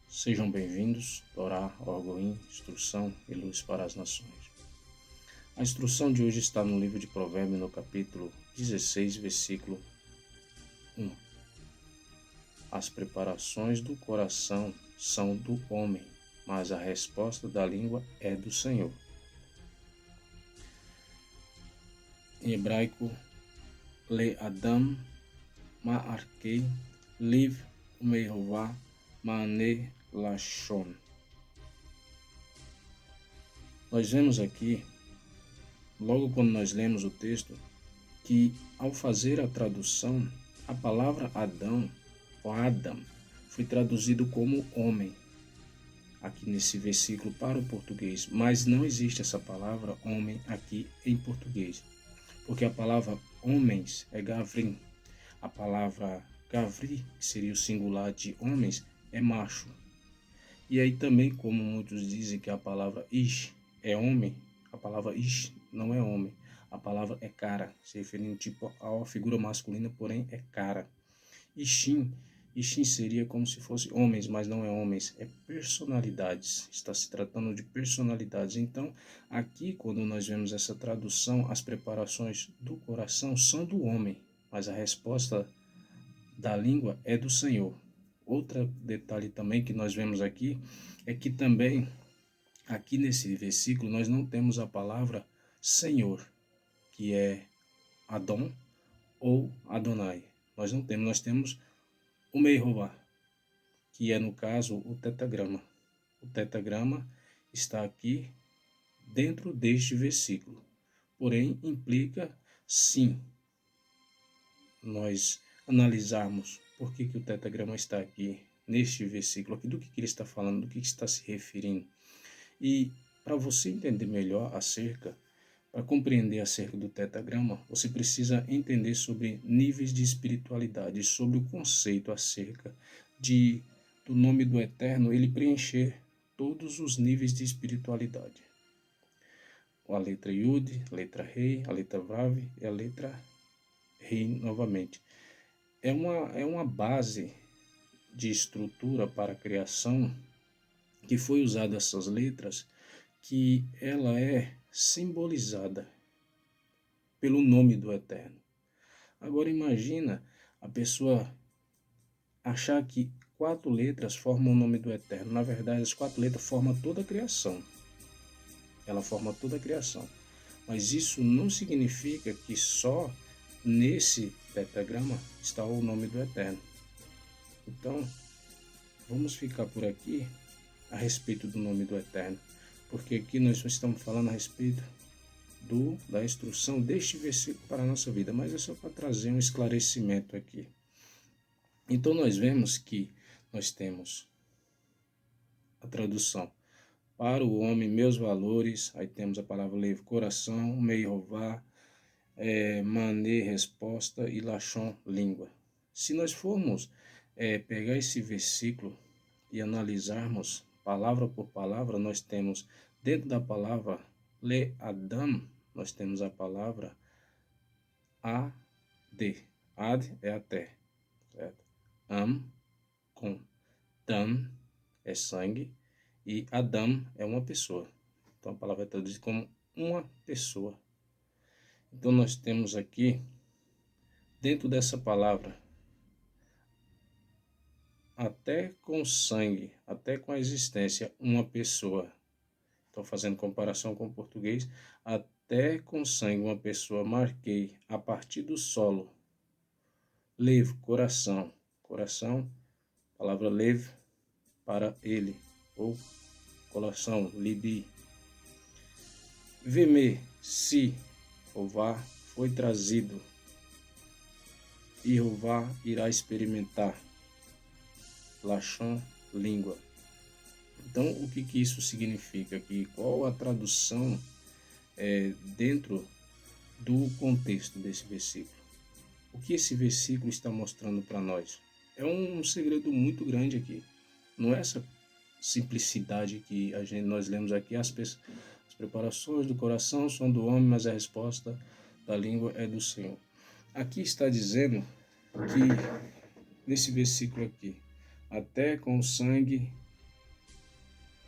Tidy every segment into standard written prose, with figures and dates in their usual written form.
Sejam bem-vindos, Torá, Orgoim, Instrução e Luz para as Nações. A instrução de hoje está no livro de Provérbios, no capítulo 16, versículo 1. As preparações do coração são do homem, mas a resposta da língua é do Senhor. Em hebraico, Le Adam Ma'arkei Liv Umehová Ma'ane Lashon. Nós vemos aqui, logo quando nós lemos o texto, que ao fazer a tradução, a palavra Adão, ou Adam, foi traduzido como homem, aqui nesse versículo para o português, mas não existe essa palavra homem aqui em português, porque a palavra homens é gavrim, a palavra gavri, que seria o singular de homens, é macho. E aí também, como muitos dizem que a palavra ish é homem, a palavra ish não é homem, a palavra é cara, se referindo tipo a uma figura masculina, porém é cara. Ishin seria como se fosse homens, mas não é homens, é personalidades, está se tratando de personalidades. Então, aqui quando nós vemos essa tradução, as preparações do coração são do homem, mas a resposta da língua é do Senhor. Outro detalhe também que nós vemos aqui é que também aqui nesse versículo nós não temos a palavra Senhor, que é Adon ou Adonai. Nós temos o Meihová, que é no caso o tetagrama. O tetagrama está aqui dentro deste versículo, porém implica sim nós analisarmos por que o tetagrama está aqui neste versículo aqui, do que ele está falando, do que está se referindo. E para você entender melhor para compreender acerca do tetagrama, você precisa entender sobre níveis de espiritualidade, sobre o conceito acerca do nome do Eterno, ele preencher todos os níveis de espiritualidade. A letra Yud, a letra Rei, a letra Vav e a letra Rei novamente. É uma base de estrutura para a criação que foi usada essas letras, que ela é simbolizada pelo nome do Eterno. Agora imagina a pessoa achar que 4 letras formam o nome do Eterno. Na verdade, as 4 letras formam toda a criação. Ela forma toda a criação. Mas isso não significa que só nesse pentagrama está o nome do Eterno. Então, vamos ficar por aqui a respeito do nome do Eterno, porque aqui nós estamos falando a respeito da instrução deste versículo para a nossa vida, mas é só para trazer um esclarecimento aqui. Então nós vemos que nós temos a tradução para o homem, meus valores, aí temos a palavra leve, coração, meirová, mané, resposta e lachon, língua. Se nós formos pegar esse versículo e analisarmos palavra por palavra, nós temos dentro da palavra le Adam, nós temos a palavra ad. Ad é até, certo? Com dam é sangue e Adam é uma pessoa. Então a palavra é traduzida como uma pessoa. Então nós temos aqui, dentro dessa palavra, até com sangue, até com a existência, uma pessoa. Estou fazendo comparação com o português. Até com sangue, uma pessoa, marquei a partir do solo. Lev, coração. Coração, palavra lev, para ele, ou coração, libi. Veme, se, Jeová foi trazido, e Jeová irá experimentar. Lachon, língua. Então, o que isso significa aqui? Qual a tradução dentro do contexto desse versículo? O que esse versículo está mostrando para nós? É um segredo muito grande aqui. Não é essa simplicidade que nós lemos aqui. As preparações do coração são do homem, mas a resposta da língua é do Senhor. Aqui está dizendo que, nesse versículo aqui, até com sangue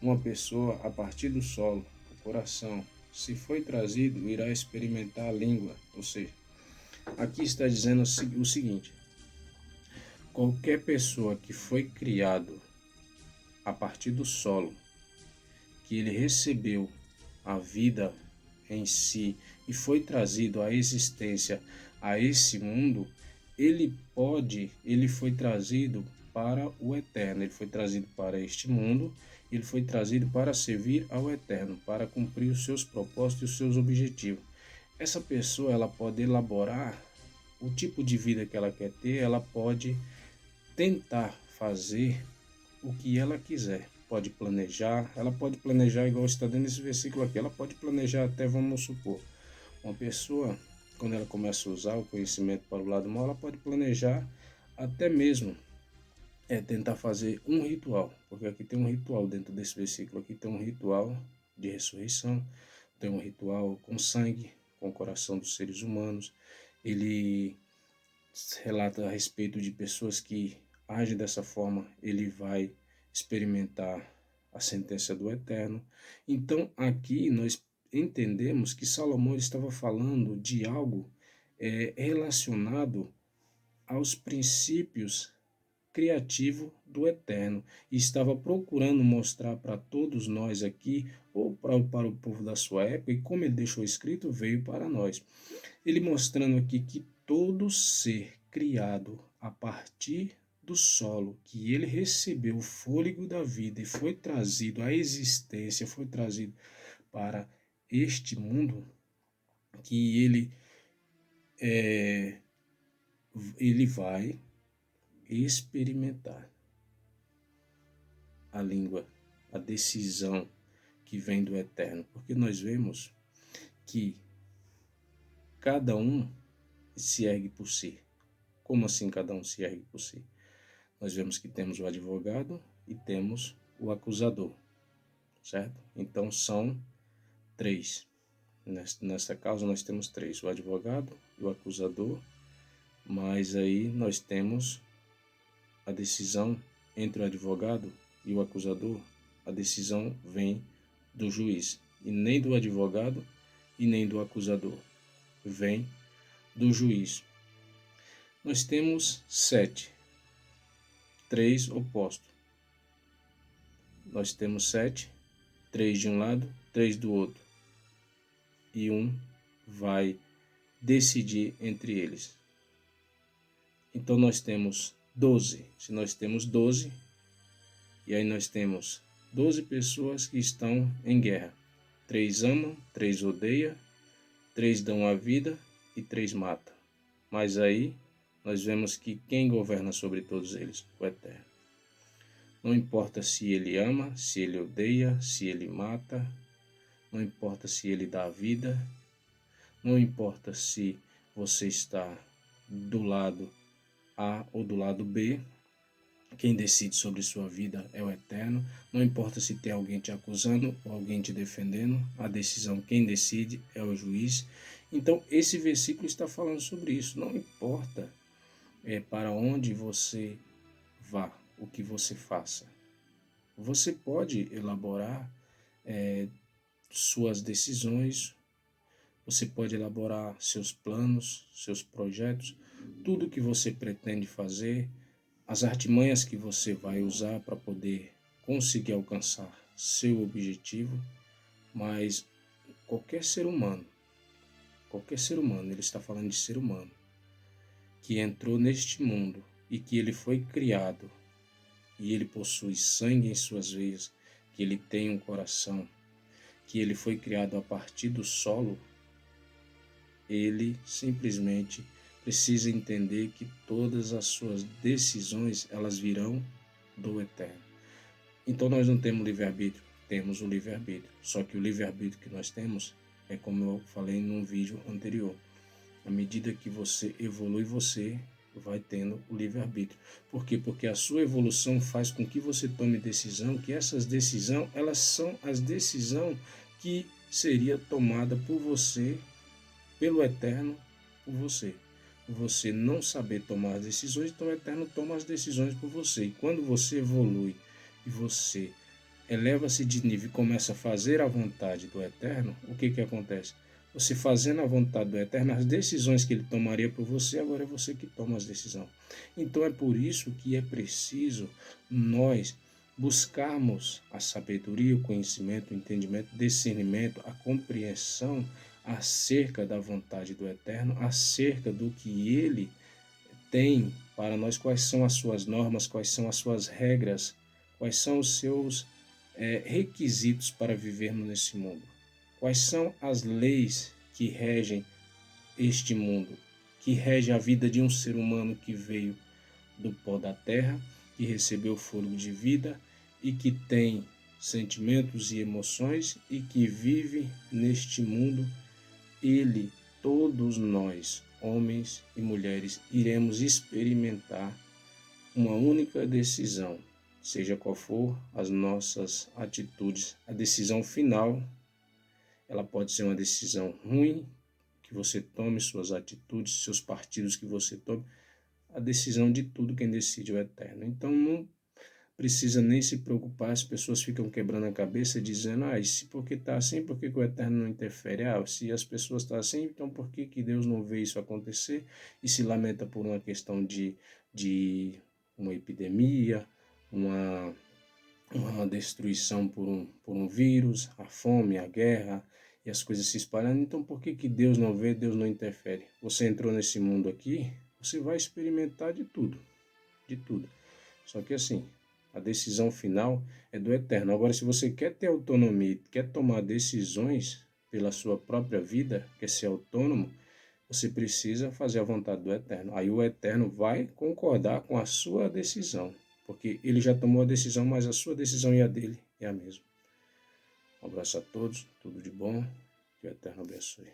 Uma pessoa, a partir do solo, o coração, se foi trazido, irá experimentar a língua. Ou seja, aqui está dizendo o seguinte: qualquer pessoa que foi criado a partir do solo, que ele recebeu a vida em si e foi trazido à existência a esse mundo, ele foi trazido para o eterno, ele foi trazido para este mundo, ele foi trazido para servir ao eterno, para cumprir os seus propósitos e os seus objetivos. Essa pessoa, ela pode elaborar o tipo de vida que ela quer ter, ela pode tentar fazer o que ela quiser. Pode planejar, ela pode planejar igual está dentro desse versículo aqui, ela pode planejar até, vamos supor, uma pessoa, quando ela começa a usar o conhecimento para o lado mal, ela pode planejar até mesmo tentar fazer um ritual, porque aqui tem um ritual dentro desse versículo, aqui tem um ritual de ressurreição, tem um ritual com sangue, com o coração dos seres humanos, ele relata a respeito de pessoas que agem dessa forma, ele vai experimentar a sentença do eterno. Então, aqui nós entendemos que Salomão estava falando de algo relacionado aos princípios criativos do eterno e estava procurando mostrar para todos nós aqui, ou para o povo da sua época, e como ele deixou escrito, veio para nós. Ele mostrando aqui que todo ser criado a partir do solo, que ele recebeu o fôlego da vida e foi trazido à existência, foi trazido para este mundo, que ele vai experimentar a língua, a decisão que vem do eterno, porque nós vemos que cada um se ergue por si. Como assim cada um se ergue por si? Nós vemos que temos o advogado e temos o acusador, certo? Então são três. Nessa causa nós temos três, o advogado e o acusador, mas aí nós temos a decisão entre o advogado e o acusador, a decisão vem do juiz, e nem do advogado e nem do acusador, vem do juiz. Nós temos sete, três opostos. Nós temos sete, três de um lado, três do outro, e um vai decidir entre eles. Então nós temos 12. Se nós temos 12, e aí nós temos 12 pessoas que estão em guerra. 3 amam, 3 odeiam, 3 dão a vida e 3 matam. Mas aí nós vemos que quem governa sobre todos eles? O Eterno. Não importa se ele ama, se ele odeia, se ele mata, não importa se ele dá a vida, não importa se você está do lado A ou do lado B, quem decide sobre sua vida é o Eterno. Não importa se tem alguém te acusando ou alguém te defendendo, a decisão, quem decide é o juiz. Então, esse versículo está falando sobre isso. Não importa para onde você vá, o que você faça. Você pode elaborar suas decisões, você pode elaborar seus planos, seus projetos, tudo que você pretende fazer, as artimanhas que você vai usar para poder conseguir alcançar seu objetivo, mas qualquer ser humano, ele está falando de ser humano, que entrou neste mundo e que ele foi criado e ele possui sangue em suas veias, que ele tem um coração, que ele foi criado a partir do solo, ele simplesmente precisa entender que todas as suas decisões, elas virão do Eterno. Então nós não temos livre-arbítrio, temos o livre-arbítrio. Só que o livre-arbítrio que nós temos é como eu falei num vídeo anterior. À medida que você evolui, você vai tendo o livre-arbítrio. Por quê? Porque a sua evolução faz com que você tome decisão, que essas decisões, elas são as decisões que seria tomada por você, pelo Eterno, por você. Você não saber tomar as decisões, então o Eterno toma as decisões por você. E quando você evolui e você eleva-se de nível e começa a fazer a vontade do Eterno, o que que acontece? Você fazendo a vontade do Eterno, as decisões que ele tomaria por você, agora é você que toma as decisões. Então é por isso que é preciso nós buscarmos a sabedoria, o conhecimento, o entendimento, o discernimento, a compreensão acerca da vontade do Eterno, acerca do que ele tem para nós, quais são as suas normas, quais são as suas regras, quais são os seus requisitos para vivermos nesse mundo, quais são as leis que regem este mundo, que rege a vida de um ser humano que veio do pó da terra, que recebeu o fôlego de vida e que tem sentimentos e emoções e que vive neste mundo. Ele, todos nós, homens e mulheres, iremos experimentar uma única decisão, seja qual for as nossas atitudes. A decisão final, ela pode ser uma decisão ruim, que você tome suas atitudes, seus partidos que você tome. A decisão de tudo, quem decide é o Eterno. Então não precisa nem se preocupar, as pessoas ficam quebrando a cabeça dizendo, se porque está assim, por que o Eterno não interfere? Se as pessoas estão assim, então por que Deus não vê isso acontecer e se lamenta por uma questão de uma epidemia, uma destruição por um vírus, a fome, a guerra e as coisas se espalhando? Então por que Deus não vê, Deus não interfere? Você entrou nesse mundo aqui, você vai experimentar de tudo, de tudo. Só que assim, a decisão final é do Eterno. Agora, se você quer ter autonomia, quer tomar decisões pela sua própria vida, quer ser autônomo, você precisa fazer a vontade do Eterno. Aí o Eterno vai concordar com a sua decisão, porque ele já tomou a decisão, mas a sua decisão e a dele é a mesma. Um abraço a todos, tudo de bom, que o Eterno abençoe.